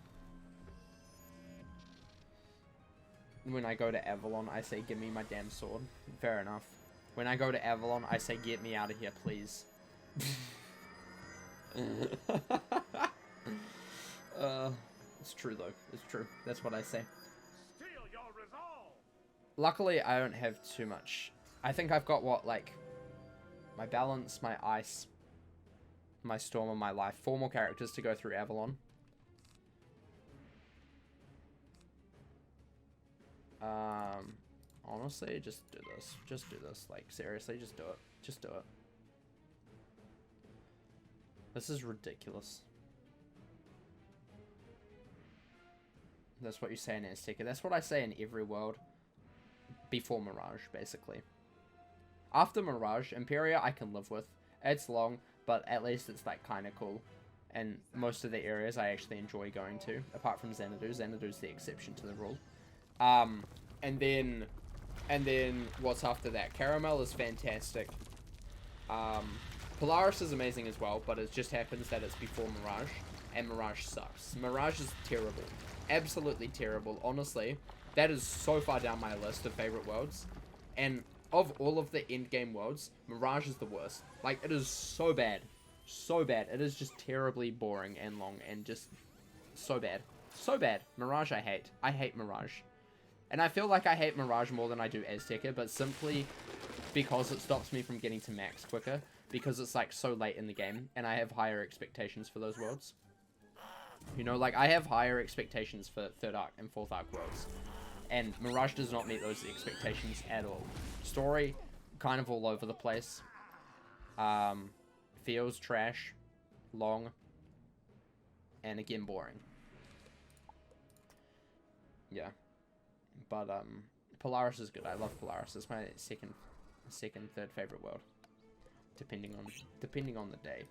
When I go to Avalon, I say, give me my damn sword. Fair enough. When I go to Avalon, I say, get me out of here, please. It's true, though. It's true. That's what I say. Luckily, I don't have too much. I think I've got, what, like, my balance, my ice, my storm, and my life. 4 more characters to go through Avalon. Honestly, just do this. Just do this. Like, seriously, just do it. Just do it. This is ridiculous. That's what you say in Azteca. That's what I say in every world before Mirage, basically. After Mirage, Imperia I can live with. It's long, but at least it's, like, kind of cool. And most of the areas I actually enjoy going to, apart from Xanadu. Xanadu's the exception to the rule. And then what's after that? Caramel is fantastic. Polaris is amazing as well, but it just happens that it's before Mirage, and Mirage sucks. Mirage is terrible. Absolutely terrible. Honestly, that is so far down my list of favorite worlds. And of all of the endgame worlds, Mirage is the worst. Like, it is so bad. So bad. It is just terribly boring and long and just so bad. So bad. Mirage I hate. I hate Mirage. And I feel like I hate Mirage more than I do Azteca, but simply because it stops me from getting to max quicker, because it's like so late in the game, and I have higher expectations for those worlds. You know, like, I have higher expectations for 3rd Arc and 4th Arc worlds, and Mirage does not meet those expectations at all. Story, kind of all over the place. Feels trash, long, and again boring. Yeah. But, Polaris is good. I love Polaris. It's my second, third favorite world. Depending on the day.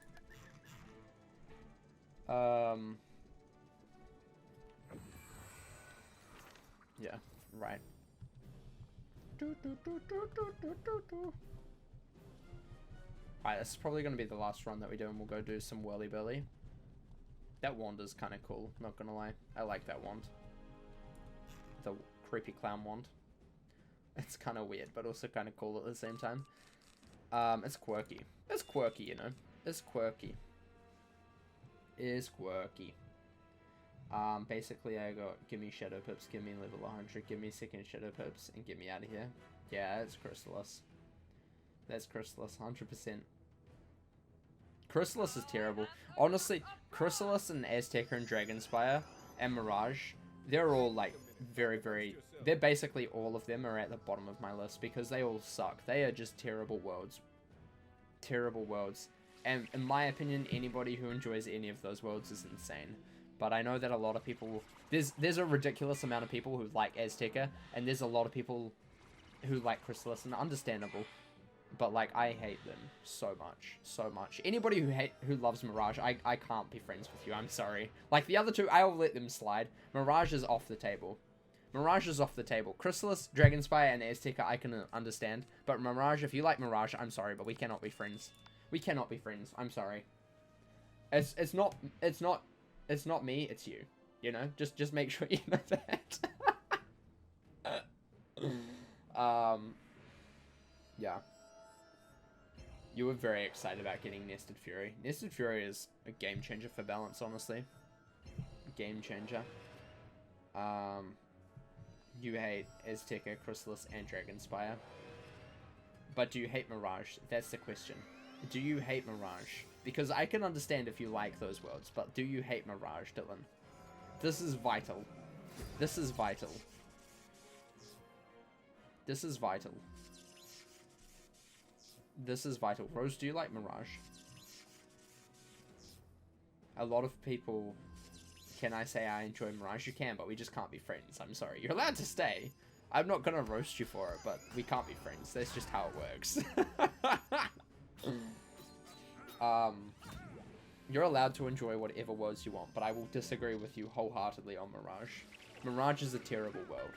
Yeah, right. Alright, this is probably going to be the last run that we do, and we'll go do some whirly-burly. That wand is kind of cool, not gonna lie. I like that wand. The creepy clown wand. It's kind of weird, but also kind of cool at the same time. It's quirky. It's quirky, you know. It's quirky. It's quirky. Basically I got, give me Shadow Pips, give me level 100, give me second Shadow Pips, and get me out of here. Yeah, it's Chrysalis. That's Chrysalis, 100%. Chrysalis is terrible. Honestly, Chrysalis and Azteca and Dragonspire and Mirage, they're all like they're basically all of them are at the bottom of my list because they all suck. They are just terrible worlds. Terrible worlds. And in my opinion, anybody who enjoys any of those worlds is insane. But I know that a lot of people there's a ridiculous amount of people who like Azteca, and there's a lot of people who like Chrysalis, and understandable. But like, I hate them so much. Anybody who loves Mirage, I can't be friends with you. I'm sorry. Like the other two, I'll let them slide. Mirage is off the table. Mirage is off the table. Chrysalis, Dragonspire, and Azteca I can understand. But Mirage, if you like Mirage, I'm sorry, but we cannot be friends. We cannot be friends. I'm sorry. It's not me. It's you. You know, just make sure you know that. Yeah. You were very excited about getting Nested Fury. Nested Fury is a game changer for balance, honestly. Game changer. You hate Azteca, Chrysalis, and Dragonspire. But do you hate Mirage? That's the question. Do you hate Mirage? Because I can understand if you like those worlds, but do you hate Mirage, Dylan? This is vital. This is vital. This is vital. This is vital. Rose, do you like Mirage? A lot of people... Can I say I enjoy Mirage? You can, but we just can't be friends. I'm sorry. You're allowed to stay. I'm not gonna roast you for it, but we can't be friends. That's just how it works. You're allowed to enjoy whatever worlds you want, but I will disagree with you wholeheartedly on Mirage. Mirage is a terrible world.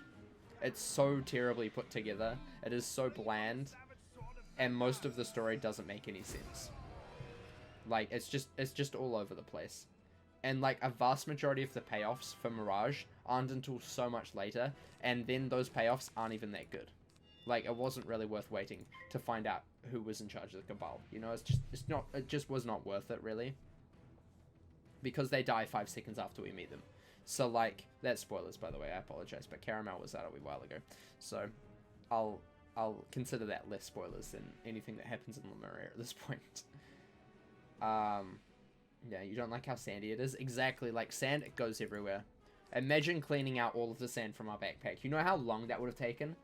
It's so terribly put together. It is so bland. And most of the story doesn't make any sense. Like, it's just all over the place. And like, a vast majority of the payoffs for Mirage aren't until so much later, and then those payoffs aren't even that good. Like, it wasn't really worth waiting to find out who was in charge of the Cabal. You know, it just was not worth it, really. Because they die 5 seconds after we meet them. So like, that's spoilers, by the way, I apologize, but Caramel was out a wee while ago. So, I'll consider that less spoilers than anything that happens in Lemuria at this point. Yeah, you don't like how sandy it is? Exactly, like sand, it goes everywhere. Imagine cleaning out all of the sand from our backpack. You know how long that would have taken?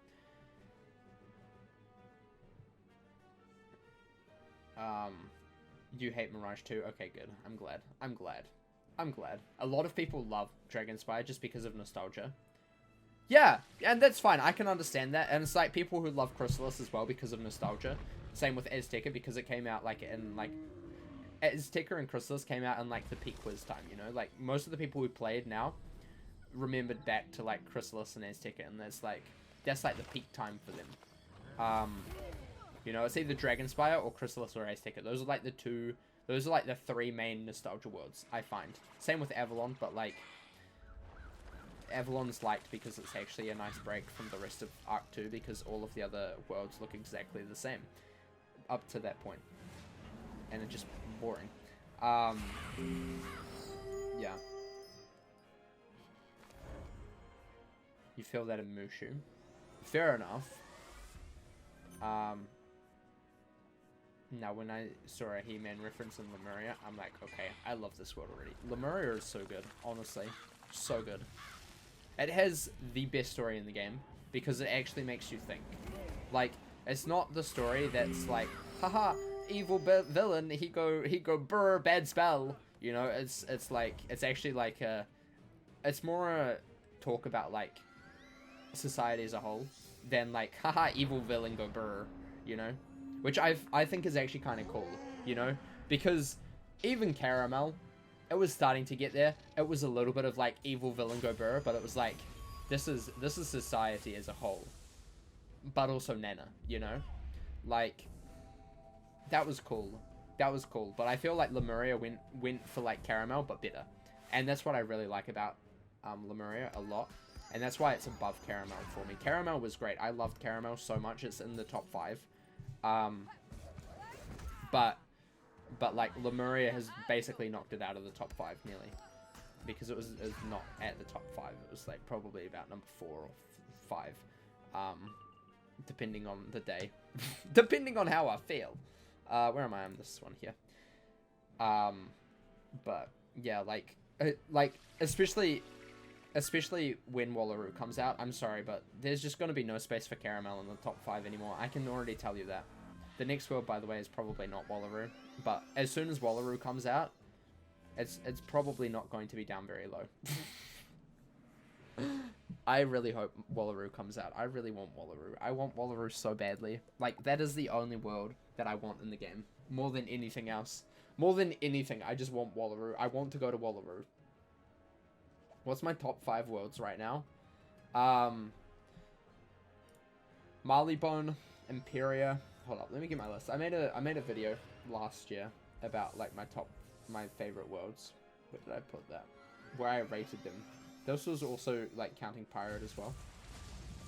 You hate Mirage too? Okay, good. I'm glad. I'm glad. I'm glad. A lot of people love Dragonspire just because of nostalgia. Yeah, and that's fine. I can understand that. And it's like people who love Chrysalis as well because of nostalgia. Same with Azteca because it came out like in like... Azteca and Chrysalis came out in like the peak quiz time, you know? Like most of the people who played now remembered back to like Chrysalis and Azteca, and that's like the peak time for them. You know, it's either Dragonspire or Chrysalis or Azteca. Those are like the 3 main nostalgia worlds, I find. Same with Avalon, but like Avalon's liked because it's actually a nice break from the rest of Arc 2 because all of the other worlds look exactly the same up to that point. And it's just boring. Yeah. You feel that in Mushu. Fair enough. Now when I saw a He-Man reference in Lemuria, I'm like, okay, I love this world already. Lemuria is so good, honestly. So good. It has the best story in the game, because it actually makes you think. Like, it's not the story that's like, haha, evil villain, he go brr, bad spell. You know, it's like, it's actually like it's more a talk about like society as a whole than like, haha, evil villain go brr, you know? Which I think is actually kind of cool, you know? Because even Caramel, it was starting to get there. It was a little bit of like evil villain go brr, but it was like, this is society as a whole. But also Nana, you know? Like, that was cool. That was cool. But I feel like Lemuria went for like Caramel, but better. And that's what I really like about Lemuria a lot. And that's why it's above Caramel for me. Caramel was great. I loved Caramel so much. It's in the top 5. But like Lemuria has basically knocked it out of the top 5 nearly. Because it was not at the top 5. It was like probably about number 4 or 5. Depending on the day. Depending on how I feel. Where am I on this one here? But yeah, like especially when Wallaroo comes out. I'm sorry, but there's just going to be no space for Caramel in the top 5 anymore. I can already tell you that. The next world, by the way, is probably not Wallaroo. But as soon as Wallaroo comes out, it's probably not going to be down very low. I really hope Wallaroo comes out. I really want Wallaroo. I want Wallaroo so badly. Like, that is the only world that I want in the game. More than anything else. More than anything, I just want Wallaroo. I want to go to Wallaroo. What's my top 5 worlds right now? Marleybone, Imperia. Hold up, let me get my list. I made a video last year about like my favorite worlds. Where did I put that? Where I rated them. This was also like counting Pirate as well.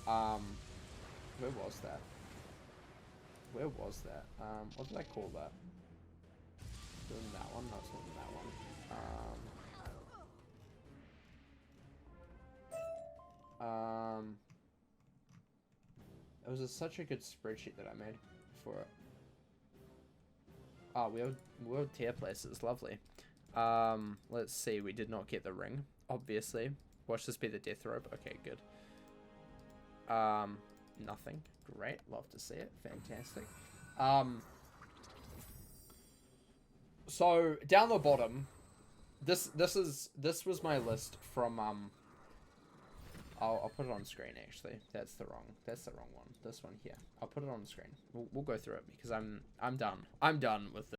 Where was that? Where was that? What did I call that? Doing that one? No, it's not that one. It was such a good spreadsheet that I made for it. Oh, world tier places, lovely. Let's see, we did not get the ring, obviously. Watch this be the death robe. Okay, good. Nothing. Great, love to see it. Fantastic. So down the bottom, this was my list from I'll put it on screen actually. That's the wrong one. This one here. I'll put it on screen. We'll go through it because I'm done. I'm done with